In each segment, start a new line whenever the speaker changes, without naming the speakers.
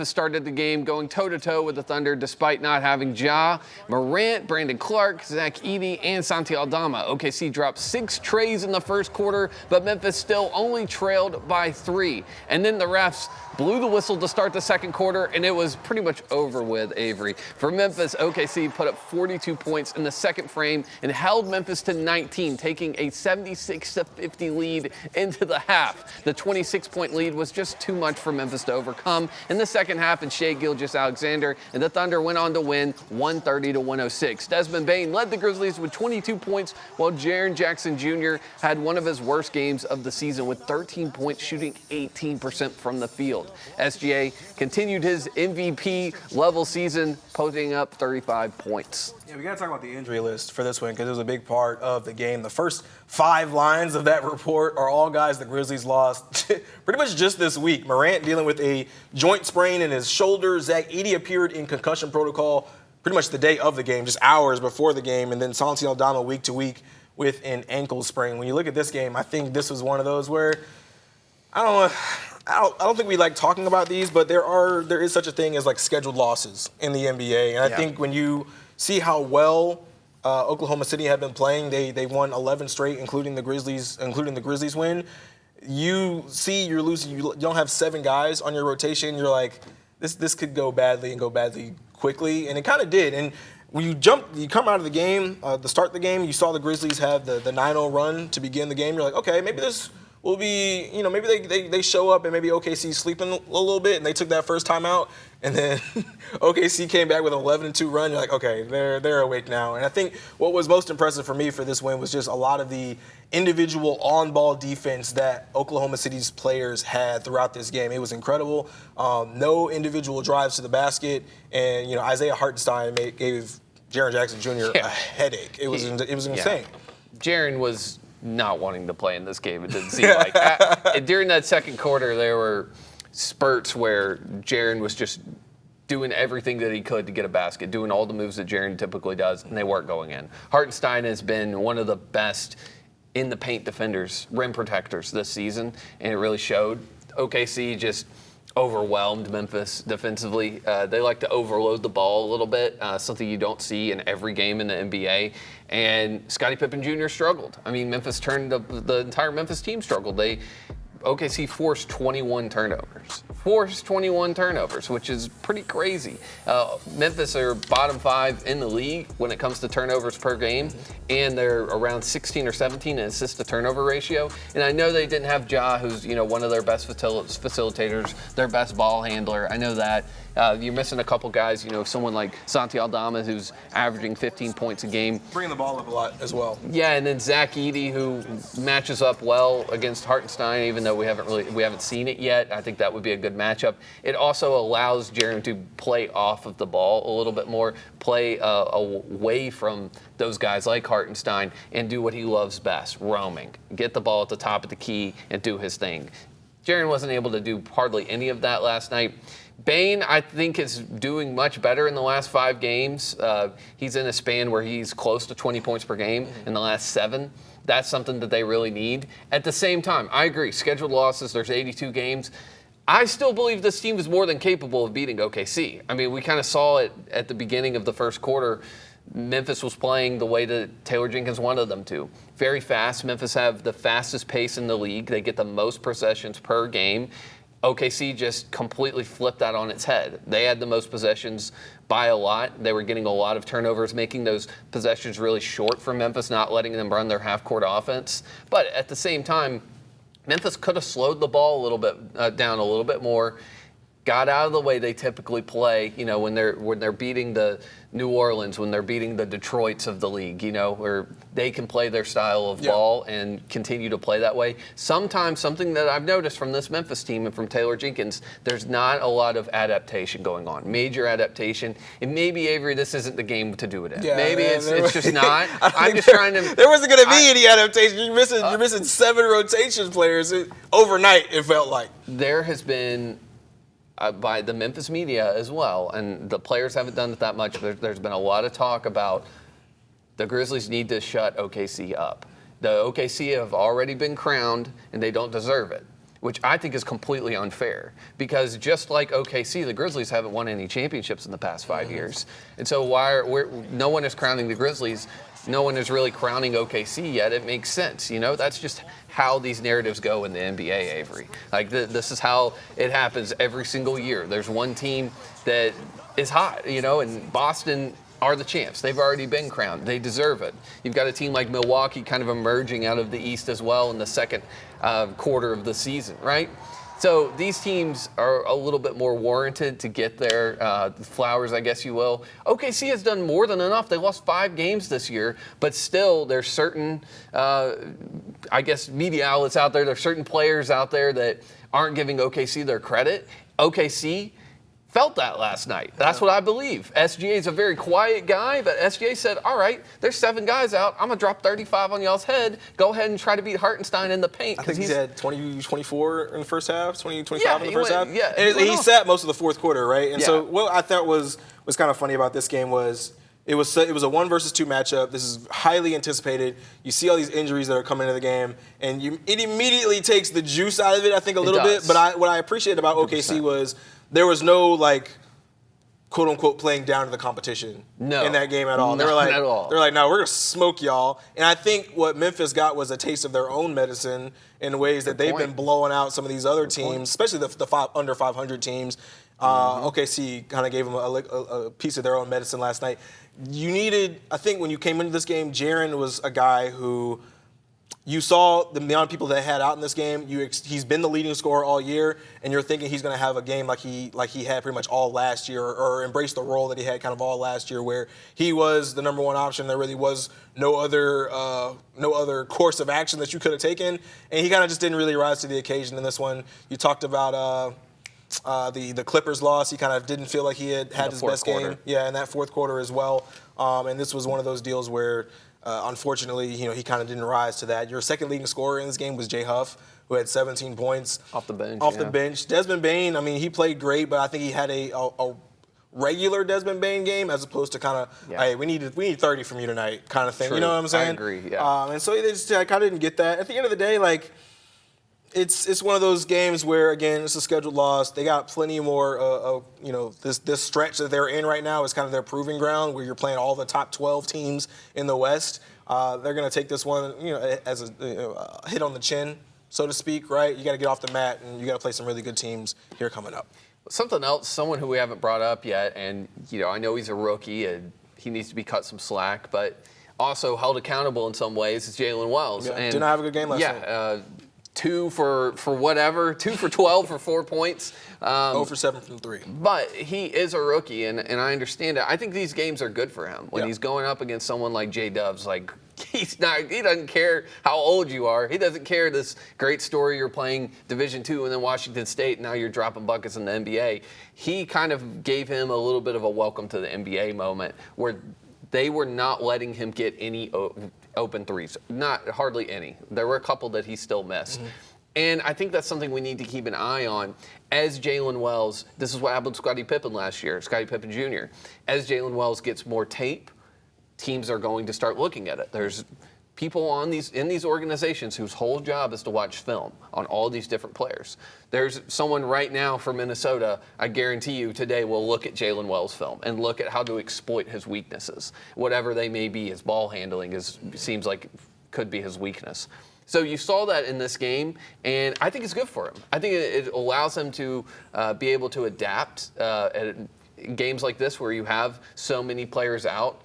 Started the game going toe-to-toe with the Thunder despite not having Ja Morant, Brandon Clark, Zach Edey, and Santi Aldama. OKC dropped 6 trays in the first quarter, but Memphis still only trailed by 3. And then the refs blew the whistle to start the second quarter, and it was pretty much over with, Avery. For Memphis, OKC put up 42 points in the second frame and held Memphis to 19, taking a 76-50 lead into the half. The 26-point lead was just too much for Memphis to overcome. In the second half, and Shea Gilgeous-Alexander, and the Thunder went on to win 130-106. Desmond Bane led the Grizzlies with 22 points, while Jaren Jackson Jr. had one of his worst games of the season with 13 points, shooting 18% from the field. SGA continued his MVP-level season, posting up 35 points.
Yeah, we got to talk about the injury list for this one because it was a big part of the game. The first 5 lines of that report are all guys the Grizzlies lost pretty much just this week. Morant dealing with a joint sprain in his shoulder. Zach Edey appeared in concussion protocol pretty much the day of the game, just hours before the game. And then Santi Aldama week to week with an ankle sprain. When you look at this game, I think this was one of those where, I don't think we like talking about these, but there is such a thing as like scheduled losses in the NBA. And I think when you see how well Oklahoma City had been playing, they won 11 straight, including the Grizzlies win. You see you're losing. You don't have 7 guys on your rotation. You're like, this could go badly and go badly quickly, and it kind of did. And when you come out of the game, the start of the game, you saw the Grizzlies have the 9-0 run to begin the game. You're like, okay, maybe this will be, maybe they show up and maybe OKC's sleeping a little bit, and they took that first time out, and then OKC came back with an 11-2 run. You're like, okay, they're awake now. And I think what was most impressive for me for this win was just a lot of the individual on-ball defense that Oklahoma City's players had throughout this game. It was incredible. No individual drives to the basket, and Isaiah Hartenstein gave Jaren Jackson Jr. a headache. It was insane.
Jaren was not wanting to play in this game, it didn't seem like. During that second quarter, there were spurts where Jaren was just doing everything that he could to get a basket, doing all the moves that Jaren typically does, and they weren't going in. Hartenstein has been one of the best in the paint defenders, rim protectors this season, and it really showed. OKC just overwhelmed Memphis defensively. They like to overload the ball a little bit, something you don't see in every game in the NBA. And Scottie Pippen Jr. struggled. I mean, Memphis the entire Memphis team struggled. OKC forced 21 turnovers. Which is pretty crazy. Memphis are bottom 5 in the league when it comes to turnovers per game, and they're around 16 or 17 in assist to turnover ratio. And I know they didn't have Ja, who's one of their best facilitators, their best ball handler. I know that. You're missing a couple guys, someone like Santi Aldama, who's averaging 15 points a game.
Bringing the ball up a lot as well.
Yeah, and then Zach Edey, who matches up well against Hartenstein, even though we haven't seen it yet. I think that would be a good matchup. It also allows Jaren to play off of the ball a little bit more, play away from those guys like Hartenstein, and do what he loves best, roaming. Get the ball at the top of the key and do his thing. Jaren wasn't able to do hardly any of that last night. Bane, I think, is doing much better in the last 5 games. He's in a span where he's close to 20 points per game in the last 7. That's something that they really need. At the same time, I agree, scheduled losses, there's 82 games. I still believe this team is more than capable of beating OKC. I mean, we kind of saw it at the beginning of the first quarter. Memphis was playing the way that Taylor Jenkins wanted them to. Very fast. Memphis have the fastest pace in the league. They get the most possessions per game. OKC just completely flipped that on its head. They had the most possessions by a lot. They were getting a lot of turnovers, making those possessions really short for Memphis, not letting them run their half-court offense. But at the same time, Memphis could have slowed the ball a little bit down a little bit more, got out of the way they typically play, when they're beating the New Orleans, when they're beating the Detroits of the league, where they can play their style of ball and continue to play that way. Sometimes, something that I've noticed from this Memphis team and from Taylor Jenkins, there's not a lot of adaptation going on, major adaptation. And maybe, Avery, this isn't the game to do it in.
Yeah,
maybe it's just not. I'm just trying to.
There wasn't going to be any adaptation. You're missing 7 rotation players overnight. It felt like
there has been. By the Memphis media as well, and the players haven't done it that much. There's been a lot of talk about the Grizzlies need to shut OKC up. The OKC have already been crowned, and they don't deserve it. which I think is completely unfair because just like OKC, the Grizzlies haven't won any championships in the past 5 years. And so no one is crowning the Grizzlies. No one is really crowning OKC yet. It makes sense. That's just how these narratives go in the NBA, Avery. Like this is how it happens every single year. There's one team that is hot, and Boston are the champs. They've already been crowned. They deserve it. You've got a team like Milwaukee kind of emerging out of the East as well in the second quarter of the season, right? So these teams are a little bit more warranted to get their flowers, I guess you will. OKC has done more than enough. They lost 5 games this year, but still there's certain, I guess, media outlets out there, there's certain players out there that aren't giving OKC their credit. OKC felt that last night. That's what I believe. SGA is a very quiet guy, but SGA said, all right, there's 7 guys out. I'm going to drop 35 on y'all's head. Go ahead and try to beat Hartenstein in the paint.
I think he had 24 in the first half, 25 in the first half.
Yeah,
and he sat most of the fourth quarter, right? And
yeah.
so what I thought was kind of funny about this game was it was a 1 versus 2 matchup. This is highly anticipated. You see all these injuries that are coming into the game, and it immediately takes the juice out of it, I think, a little bit. But what I appreciated about OKC 100%. Was there was no, quote unquote, playing down to the competition in that game at all. They were like,
at all.
They're like, no, we're gonna smoke y'all. And I think what Memphis got was a taste of their own medicine in ways that they've been blowing out some of these other teams, especially the under 500 teams. OKC kind of gave them a piece of their own medicine last night. I think when you came into this game, Jaren was a guy who you saw the amount of people that had out in this game. He's been the leading scorer all year, and you're thinking he's going to have a game like he had pretty much all last year, or embrace the role that he had kind of all last year, where he was the number 1 option. There really was no other course of action that you could have taken, and he kind of just didn't really rise to the occasion in this one. You talked about the Clippers loss. He kind of didn't feel like he had his best game. Yeah, in that fourth quarter as well. And this was one of those deals where, unfortunately, he kind of didn't rise to that. Your second leading scorer in this game was Jay Huff, who had 17 points
off the bench.
The bench. Desmond Bane, I mean, he played great, but I think he had a regular Desmond Bane game as opposed to kind of, hey, we need 30 from you tonight kind of thing.
True.
You know what I'm saying?
I agree. Yeah. And
so I kind of didn't get that. At the end of the day, it's one of those games where, again, it's a scheduled loss. They got plenty more, this stretch that they're in right now is kind of their proving ground where you're playing all the top 12 teams in the West. They're going to take this one, as a hit on the chin, so to speak, right? You got to get off the mat, and you got to play some really good teams here coming up.
Something else, someone who we haven't brought up yet, and, I know he's a rookie, and he needs to be cut some slack, but also held accountable in some ways is Jalen Wells.
Yeah, did not have a good game last night.
2 for whatever, 2 for 12 for 4 points.
0 for 7 from 3.
But he is a rookie, and I understand it. I think these games are good for him. When he's going up against someone like J-Dubs, he doesn't care how old you are. He doesn't care this great story you're playing Division II and then Washington State, and now you're dropping buckets in the NBA. He kind of gave him a little bit of a welcome to the NBA moment where they were not letting him get any open threes. Not hardly any. There were a couple that he still missed. Mm-hmm. And I think that's something we need to keep an eye on as Jalen Wells. This is what happened to Scottie Pippen last year, Scottie Pippen Jr. As Jalen Wells gets more tape, teams are going to start looking at it. There's people in these organizations whose whole job is to watch film on all these different players. There's someone right now for Minnesota, I guarantee you today, will look at Jalen Wells' film and look at how to exploit his weaknesses. Whatever they may be, his ball handling seems like could be his weakness. So you saw that in this game, and I think it's good for him. I think it allows him to be able to adapt at games like this where you have so many players out.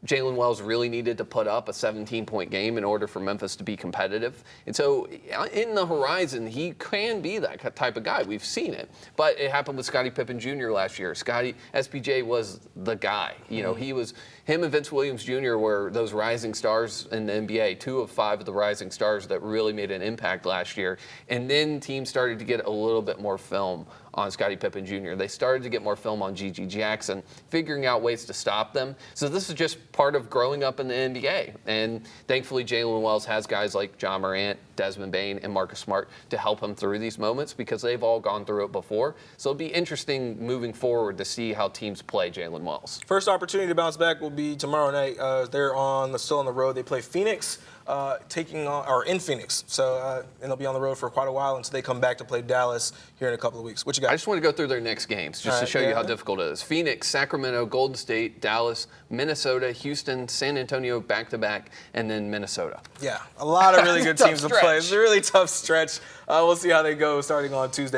Jalen Wells really needed to put up a 17-point game in order for Memphis to be competitive. And so in the horizon, he can be that type of guy. We've seen it. But it happened with Scottie Pippen Jr. last year. SPJ was the guy. Him and Vince Williams Jr. were those rising stars in the NBA, 2 of 5 of the rising stars that really made an impact last year. And then teams started to get a little bit more film on Scottie Pippen Jr. They started to get more film on G.G. Jackson, figuring out ways to stop them. So this is just part of growing up in the NBA. And thankfully, Jalen Wells has guys like Ja Morant, Desmond Bane, and Marcus Smart to help him through these moments because they've all gone through it before. So it'll be interesting moving forward to see how teams play Jalen Wells.
First opportunity to bounce back will be tomorrow night. They're still on the road. They play Phoenix, in Phoenix. So and they'll be on the road for quite a while until they come back to play Dallas here in a couple of weeks. What you got?
I just want to go through their next games just to show you how difficult it is. Phoenix, Sacramento, Golden State, Dallas, Minnesota, Houston, San Antonio back-to-back, and then Minnesota.
Yeah, a lot of really good teams to play.
Stretch.
It's a really tough stretch. We'll see how they go starting on Tuesday.